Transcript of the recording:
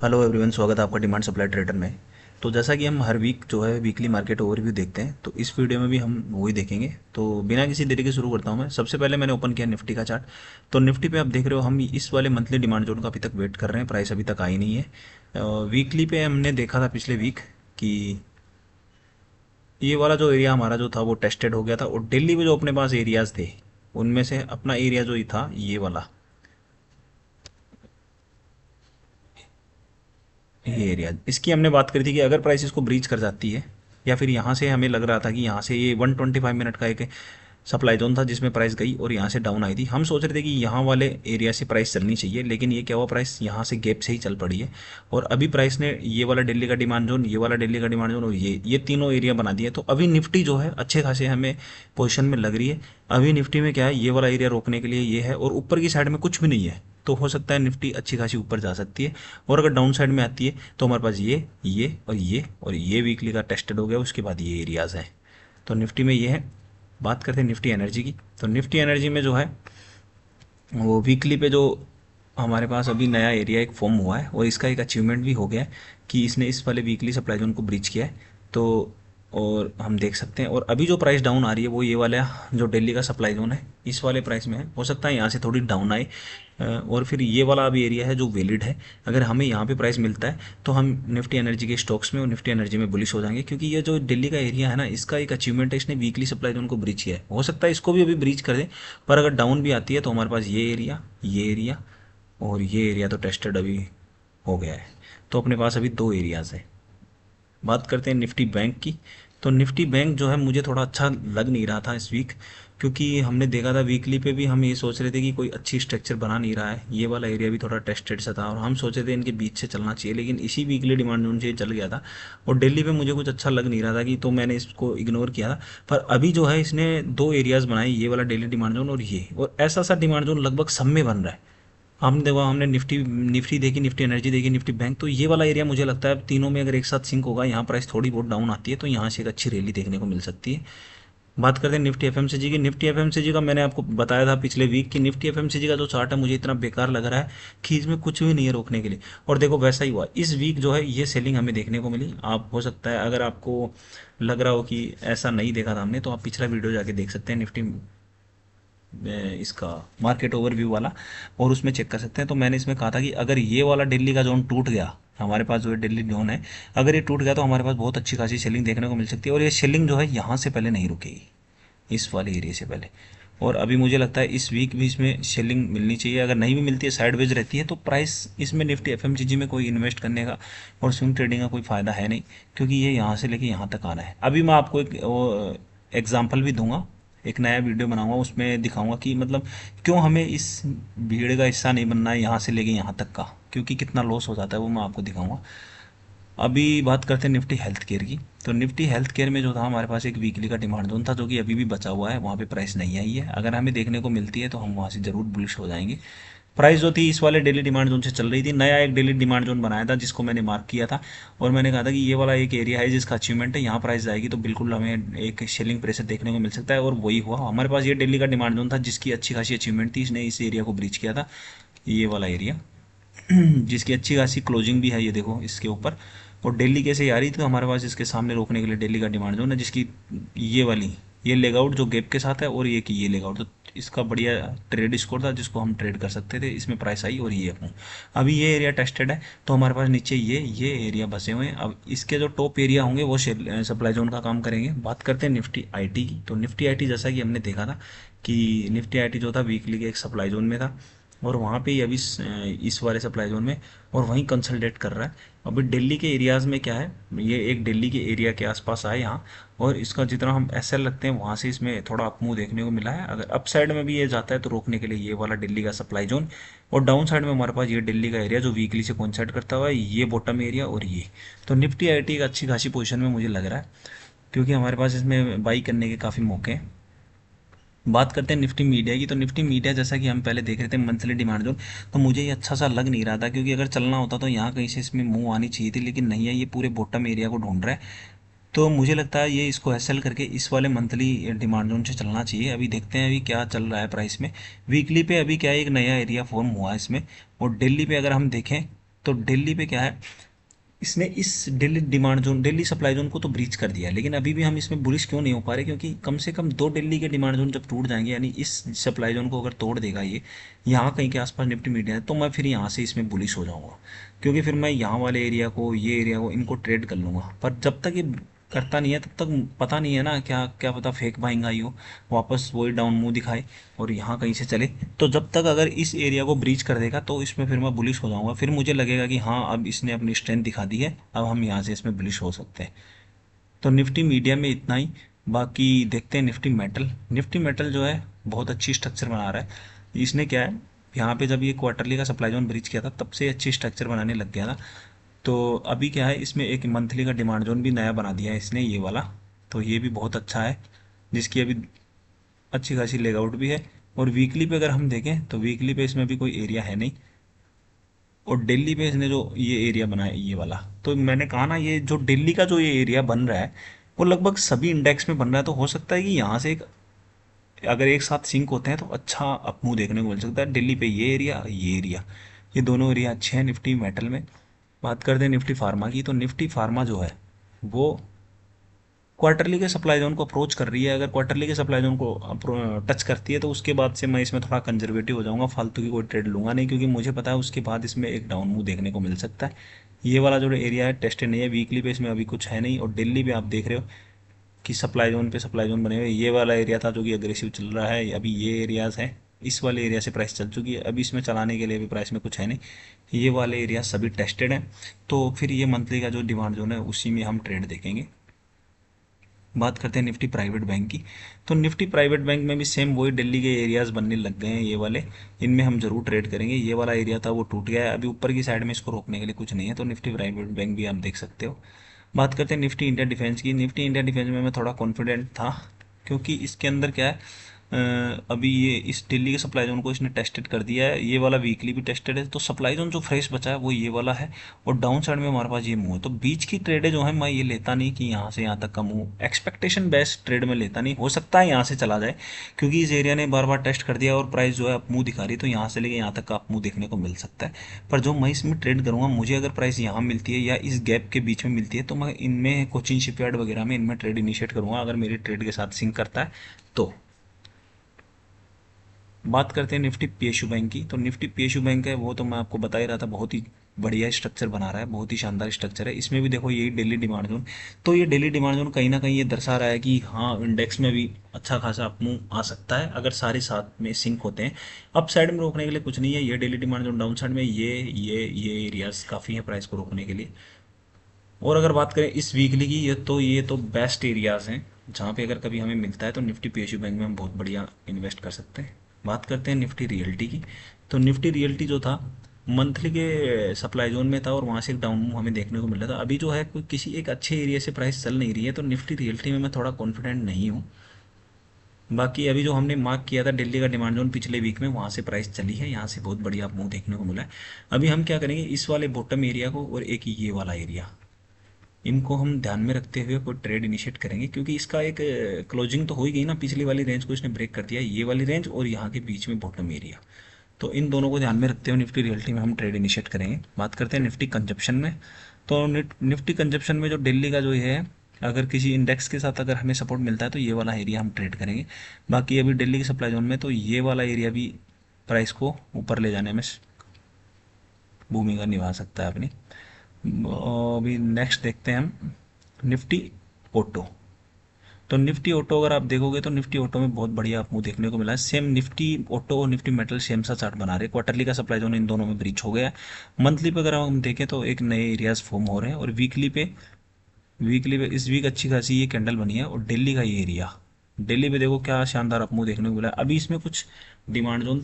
Hello everyone, स्वागत है आपका डिमांड सप्लाई ट्रेडर में। तो जैसा कि हम हर वीक जो है वीकली मार्केट ओवरव्यू देखते हैं, तो इस वीडियो में भी हम वही देखेंगे। तो बिना किसी देरी के शुरू करता हूं मैं। सबसे पहले मैंने ओपन किया निफ्टी का चार्ट। तो निफ्टी पे आप देख रहे हो, हम इस वाले मंथली डिमांड जोन का अभी तक वेट कर रहे हैं, प्राइस अभी तक आई नहीं है। वीकली पे हमने देखा था पिछले वीक कि ये वाला जो एरिया हमारा जो था वो टेस्टेड हो गया था, और दिल्ली में जो अपने पास एरियाज थे उनमें से अपना एरिया जो ही था ये वाला, ये एरिया, इसकी हमने बात करी थी कि अगर प्राइस इसको ब्रीच कर जाती है, या फिर यहाँ से हमें लग रहा था कि यहाँ से ये 125 मिनट का एक सप्लाई जोन था जिसमें प्राइस गई और यहाँ से डाउन आई थी। हम सोच रहे थे कि यहाँ वाले एरिया से प्राइस चलनी चाहिए, लेकिन ये क्या हुआ, प्राइस यहाँ से गैप से ही चल पड़ी है। और अभी प्राइस ने ये वाला दिल्ली का डिमांड जोन, ये वाला दिल्ली का डिमांड जोन और ये तीनों एरिया बना दिए। तो अभी निफ्टी जो है अच्छे खासे हमें पोजिशन में लग रही है। अभी निफ्टी में क्या है, ये वाला एरिया रोकने के लिए ये है, और ऊपर की साइड में कुछ भी नहीं है। तो हो सकता है निफ्टी अच्छी खासी ऊपर जा सकती है। और अगर डाउन साइड में आती है तो हमारे पास ये वीकली का टेस्टेड हो गया, उसके बाद ये एरियाज हैं। तो निफ्टी में ये है। बात करते हैं निफ्टी एनर्जी की। तो निफ्टी एनर्जी में जो है वो वीकली पे जो हमारे पास अभी नया एरिया एक फॉर्म हुआ है, और इसका एक अचीवमेंट भी हो गया है कि इसने इस वाले वीकली सप्लाई जोन को ब्रीच किया है। तो और हम देख सकते हैं, और अभी जो प्राइस डाउन आ रही है वो ये वाला जो दिल्ली का सप्लाई जोन है इस वाले प्राइस में है। हो सकता है यहाँ से थोड़ी डाउन आए, और फिर ये वाला अभी एरिया है जो वैलिड है। अगर हमें यहाँ पे प्राइस मिलता है तो हम निफ्टी एनर्जी के स्टॉक्स में और निफ्टी एनर्जी में बुलिश हो जाएंगे, क्योंकि ये जो दिल्ली का एरिया है ना, इसका एक अचीवमेंट है, इसने वीकली सप्लाई जोन को ब्रीच किया है। हो सकता है इसको भी अभी ब्रीच कर दे, पर अगर डाउन भी आती है तो हमारे पास ये एरिया और ये एरिया तो टेस्टेड अभी हो गया है। तो अपने पास अभी दो एरियाज हैं। बात करते हैं निफ्टी बैंक की। तो निफ्टी बैंक जो है मुझे थोड़ा अच्छा लग नहीं रहा था इस वीक, क्योंकि हमने देखा था वीकली पे भी हम ये सोच रहे थे कि कोई अच्छी स्ट्रक्चर बना नहीं रहा है। ये वाला एरिया भी थोड़ा टेस्टेड सा था और हम सोचे थे इनके बीच से चलना चाहिए, लेकिन इसी वीकली डिमांड जोन से ये चल गया था। और दिल्ली पे मुझे कुछ अच्छा लग नहीं रहा था कि, तो मैंने इसको इग्नोर किया था। पर अभी जो है इसने दो एरियाज बनाए, ये वाला डेली डिमांड जोन और ये, और ऐसा सा डिमांड जोन लगभग सब में बन रहा है। हमने देखा, हमने निफ्टी निफ्टी देखी, निफ्टी एनर्जी देखी, निफ्टी बैंक, तो ये वाला एरिया मुझे लगता है तीनों में अगर एक साथ सिंक होगा, यहाँ प्राइस थोड़ी बहुत डाउन आती है तो यहाँ से एक अच्छी रैली देखने को मिल सकती है। बात करते हैं निफ्टी एफएमसीजी की। निफ्टी एफएमसीजी का मैंने आपको बताया था पिछले वीक की, निफ्टी एफएमसीजी का जो चार्ट है मुझे इतना बेकार लग रहा है कि इसमें कुछ भी नहीं है रोकने के लिए। और देखो वैसा ही हुआ इस वीक, जो है ये सेलिंग हमें देखने को मिली। आप हो सकता है अगर आपको लग रहा हो कि ऐसा नहीं देखा था हमने, तो आप पिछला वीडियो जाके देख सकते हैं निफ्टी इसका मार्केट ओवरव्यू वाला, और उसमें चेक कर सकते हैं। तो मैंने इसमें कहा था कि अगर ये वाला दिल्ली का जोन टूट गया, हमारे पास जो है दिल्ली जोन है, अगर ये टूट गया तो हमारे पास बहुत अच्छी खासी सेलिंग देखने को मिल सकती है। और ये सेलिंग जो है यहाँ से पहले नहीं रुकेगी, इस वाले एरिया से पहले। और अभी मुझे लगता है इस वीक भी इसमें सेलिंग मिलनी चाहिए। अगर नहीं भी मिलती है, साइडवेज रहती है, तो प्राइस इसमें निफ्टी एफएमसीजी में कोई इन्वेस्ट करने का और स्विंग ट्रेडिंग का कोई फ़ायदा है नहीं, क्योंकि ये यहाँ से लेके यहाँ तक आना है। अभी मैं आपको एक एग्जाम्पल भी दूंगा, एक नया वीडियो बनाऊंगा, उसमें दिखाऊंगा कि मतलब क्यों हमें इस भीड़ का हिस्सा नहीं बनना है यहाँ से लेके यहाँ तक का, क्योंकि कितना लॉस हो जाता है वो मैं आपको दिखाऊंगा। अभी बात करते हैं निफ्टी हेल्थ केयर की। तो निफ्टी हेल्थ केयर में जो था हमारे पास एक वीकली का डिमांड जोन था, जो कि अभी भी बचा हुआ है, वहाँ पे प्राइस नहीं आई है। अगर हमें देखने को मिलती है तो हम वहाँ से ज़रूर बुलिश हो जाएंगे। प्राइस जो थी इस वाले डेली डिमांड जोन से चल रही थी। नया एक डेली डिमांड जोन बनाया था जिसको मैंने मार्क किया था, और मैंने कहा था कि ये वाला एक एरिया है जिसका अचीवमेंट है, यहाँ प्राइस जाएगी तो बिल्कुल हमें एक सेलिंग प्रेशर देखने को मिल सकता है। और वही हुआ, हमारे पास ये डेली का डिमांड जोन था जिसकी अच्छी खासी अचीवमेंट थी, इसने इस एरिया को ब्रीच किया था, ये वाला एरिया जिसकी अच्छी खासी क्लोजिंग भी है, ये देखो इसके ऊपर। और दिल्ली कैसे आ रही थी, तो हमारे पास इसके सामने रोकने के लिए दिल्ली का डिमांड जोन है, जिसकी ये वाली, ये लेग आउट जो गैप के साथ है, और ये की ये लेग आउट, तो इसका बढ़िया ट्रेड स्कोर था जिसको हम ट्रेड कर सकते थे। इसमें प्राइस आई और ये अपनी, अभी ये एरिया टेस्टेड है, तो हमारे पास नीचे ये एरिया बसे हुए हैं। अब इसके जो टॉप एरिया होंगे वो सप्लाई जोन का काम करेंगे। बात करते हैं निफ्टी आईटी की। तो निफ्टी आईटी जैसा कि हमने देखा था कि निफ्टी आईटी जो था वीकली के एक सप्लाई जोन में था, और वहाँ पे ही अभी इस वाले सप्लाई जोन में, और वहीं कंसल्टेट कर रहा है। अभी दिल्ली के एरियाज़ में क्या है, ये एक दिल्ली के एरिया के आसपास आए यहाँ, और इसका जितना हम एसएल रखते हैं वहाँ से इसमें थोड़ा अप मूव देखने को मिला है। अगर अप साइड में भी ये जाता है तो रोकने के लिए ये वाला दिल्ली का सप्लाई जोन, और डाउन साइड में हमारे पास ये दिल्ली का एरिया जो वीकली से कोइंसाइड करता हुआ है, ये बॉटम एरिया और ये। तो निफ्टी आईटी एक अच्छी खासी पोजीशन में मुझे लग रहा है, क्योंकि हमारे पास इसमें बाई करने के काफ़ी मौके हैं। बात करते हैं निफ्टी मीडिया की। तो निफ्टी मीडिया जैसा कि हम पहले देख रहे थे मंथली डिमांड जोन, तो मुझे ये अच्छा सा लग नहीं रहा था, क्योंकि अगर चलना होता तो यहाँ कहीं से इसमें मूव आनी चाहिए थी, लेकिन नहीं है, ये पूरे बॉटम एरिया को ढूंढ रहा है। तो मुझे लगता है ये इसको एसएल करके इस वाले मंथली डिमांड जोन से चलना चाहिए। अभी देखते हैं अभी क्या चल रहा है प्राइस में। वीकली पे अभी क्या है, एक नया एरिया फॉर्म हुआ है इसमें, और डेली पे अगर हम देखें तो दिल्ली पे क्या है, इसने इस Delhi demand zone, Delhi supply zone को तो ब्रीच कर दिया है, लेकिन अभी भी हम इसमें बुलिश क्यों नहीं हो पा रहे, क्योंकि कम से कम दो दिल्ली के डिमांड जोन जब टूट जाएंगे, यानी इस सप्लाई जोन को अगर तोड़ देगा ये, यहाँ कहीं के आसपास निफ्टी मीडियम है, तो मैं फिर यहाँ से इसमें बुलिश हो जाऊंगा, क्योंकि फिर मैं यहाँ वाले एरिया को, ये एरिया को, इनको ट्रेड कर लूँगा। पर जब तक ये करता नहीं है तब तक पता नहीं है ना, क्या क्या पता फेक बाइंग आई हो, वापस वही डाउन मुंह दिखाए और यहाँ कहीं से चले। तो जब तक अगर इस एरिया को ब्रीच कर देगा तो इसमें फिर मैं बुलिश हो जाऊंगा, फिर मुझे लगेगा कि हाँ अब इसने अपनी स्ट्रेंथ दिखा दी है, अब हम यहाँ से इसमें बुलिश हो सकते हैं। तो निफ्टी मीडियम में इतना ही। बाकी देखते हैं निफ्टी मेटल। निफ्टी मेटल जो है बहुत अच्छी स्ट्रक्चर बना रहा है। इसने क्या है, यहाँ पे जब ये क्वार्टरली का सप्लाई जोन ब्रीच किया था तब से अच्छी स्ट्रक्चर बनाने लग गया था। तो अभी क्या है, इसमें एक मंथली का डिमांड जोन भी नया बना दिया है इसने, ये वाला। तो ये भी बहुत अच्छा है, जिसकी अभी अच्छी खासी लेगआउट भी है। और वीकली पे अगर हम देखें तो वीकली पे इसमें भी कोई एरिया है नहीं। और दिल्ली पे इसने जो ये एरिया बनाया है, ये वाला, तो मैंने कहा ना, ये जो दिल्ली का जो ये एरिया बन रहा है वो लगभग सभी इंडेक्स में बन रहा है। तो हो सकता है कि यहाँ से एक, अगर एक साथ सिंक होते हैं तो अच्छा अपमूव देखने को मिल सकता है। दिल्ली पे ये एरिया, ये एरिया, ये दोनों एरिया अच्छे हैं निफ्टी मेटल में। बात करते हैं निफ्टी फार्मा की। तो निफ्टी फार्मा जो है वो क्वार्टरली के सप्लाई जोन को अप्रोच कर रही है। अगर क्वार्टरली के सप्लाई जोन को टच करती है तो उसके बाद से मैं इसमें थोड़ा कंजर्वेटिव हो जाऊंगा, फालतू की कोई ट्रेड लूंगा नहीं, क्योंकि मुझे पता है उसके बाद इसमें एक डाउन मूव देखने को मिल सकता है। ये वाला जो एरिया है टेस्टेड नहीं है, वीकली पे इसमें अभी कुछ है नहीं। और दिल्ली पे आप देख रहे हो कि सप्लाई जोन पे सप्लाई जोन बने हुए, ये वाला एरिया था जो कि अग्रेसिव चल रहा है, अभी ये एरियाज हैं, इस वाले एरिया से प्राइस चल चुकी है, अभी इसमें चलाने के लिए भी प्राइस में कुछ है नहीं। ये वाले एरिया सभी टेस्टेड हैं। तो फिर ये मंथली का जो डिमांड जोन है उसी में हम ट्रेड देखेंगे। बात करते हैं निफ्टी प्राइवेट बैंक की। तो निफ्टी प्राइवेट बैंक में भी सेम वही दिल्ली के एरियाज बनने लग गए हैं, ये वाले, इनमें हम जरूर ट्रेड करेंगे। ये वाला एरिया था वो टूट गया है, अभी ऊपर की साइड में इसको रोकने के लिए कुछ नहीं है, तो निफ्टी प्राइवेट बैंक भी आप देख सकते हो। बात करते हैं निफ्टी इंडिया डिफेंस की। निफ्टी इंडिया डिफेंस में मैं थोड़ा कॉन्फिडेंट था, क्योंकि इसके अंदर क्या है, अभी ये इस दिल्ली के सप्लाई जोन को इसने टेस्टेड कर दिया है, ये वाला वीकली भी टेस्टेड है। तो सप्लाई जोन जो फ्रेश बचा है वो ये वाला है, और डाउन साइड में हमारे पास ये मूव है। तो बीच की ट्रेडें जो है मैं ये लेता नहीं कि यहाँ से यहाँ तक का मूव, एक्सपेक्टेशन बेस्ड ट्रेड में लेता नहीं। हो सकता है यहाँ से चला जाए, क्योंकि इस एरिया ने बार बार टेस्ट कर दिया और प्राइस जो है अप मूव दिखा रही है, तो यहाँ से लेके यहाँ तक का अप मूव देखने को मिल सकता है। पर जो मैं इसमें ट्रेड करूँगा, मुझे अगर प्राइस यहाँ मिलती है या इस गैप के बीच में मिलती है, तो मैं इनमें कोचिंग शिपयार्ड वगैरह में इनमें ट्रेड इनिशिएट करूँगा, अगर मेरी ट्रेड के साथ सिंक करता है तो। बात करते हैं निफ्टी पीएसयू बैंक की। तो निफ्टी पीएसयू बैंक है वो तो मैं आपको बता ही रहा था, बहुत ही बढ़िया स्ट्रक्चर बना रहा है, बहुत ही शानदार स्ट्रक्चर है। इसमें भी देखो यही डेली डिमांड जोन, तो ये डेली डिमांड जोन कहीं ना कहीं ये दर्शा रहा है कि हाँ इंडेक्स में भी अच्छा खासा अपमूव आ सकता है, अगर सारे साथ में सिंक होते हैं। अप साइड में रोकने के लिए कुछ नहीं है, ये daily demand zone, down side में ये एरियाज काफ़ी है प्राइस को रोकने के लिए। और अगर बात करें इस वीकली की, ये तो बेस्ट एरियाज हैं जहाँ पे अगर कभी हमें मिलता है तो निफ्टी पीएसयू बैंक में हम बहुत बढ़िया इन्वेस्ट कर सकते हैं। बात करते हैं निफ्टी रियल्टी की। तो निफ्टी रियल्टी जो था मंथली के सप्लाई जोन में था और वहाँ से एक डाउन मूव हमें देखने को मिल रहा था। अभी जो है कोई किसी एक अच्छे एरिया से प्राइस चल नहीं रही है, तो निफ्टी रियल्टी में मैं थोड़ा कॉन्फिडेंट नहीं हूँ। बाकी अभी जो हमने मार्क किया था दिल्ली का डिमांड जोन पिछले वीक में, वहाँ से प्राइस चली है, यहाँ से बहुत बढ़िया मूव देखने को मिला है। अभी हम क्या करेंगे, इस वाले बॉटम एरिया को और एक ये वाला एरिया, इनको हम ध्यान में रखते हुए कोई ट्रेड इनिशिएट करेंगे, क्योंकि इसका एक क्लोजिंग तो हो ही गई ना, पिछली वाली रेंज को इसने ब्रेक कर दिया, ये वाली रेंज और यहाँ के बीच में बॉटम एरिया। तो इन दोनों को ध्यान में रखते हुए निफ्टी रियल्टी में हम ट्रेड इनिशिएट करेंगे। बात करते हैं निफ्टी कंजप्शन में। तो निफ्टी कंजप्शन में जो दिल्ली का जो है, अगर किसी इंडेक्स के साथ अगर हमें सपोर्ट मिलता है तो ये वाला एरिया हम ट्रेड करेंगे। बाकी अभी दिल्ली की सप्लाई जोन में तो ये वाला एरिया भी प्राइस को ऊपर ले जाने में भूमिका निभा सकता है अपनी। अभी नेक्स्ट देखते हैं हम निफ्टी ऑटो। तो निफ्टी ऑटो अगर आप देखोगे तो निफ्टी ऑटो में बहुत बढ़िया आपको देखने को मिला है। सेम निफ्टी ऑटो और निफ्टी मेटल सेम सा चार्ट बना रहे हैं, क्वार्टरली का सप्लाई जोन इन दोनों में ब्रीच हो गया है। मंथली पे अगर हम देखें तो एक नए एरियाज फॉर्म हो रहे हैं, और वीकली पे इस वीक अच्छी खासी ये कैंडल बनी है। और दिल्ली का ये एरिया, दिल्ली पे देखो क्या शानदार अपमूव देखने को मिला है। अभी इसमें कुछ डिमांड जोन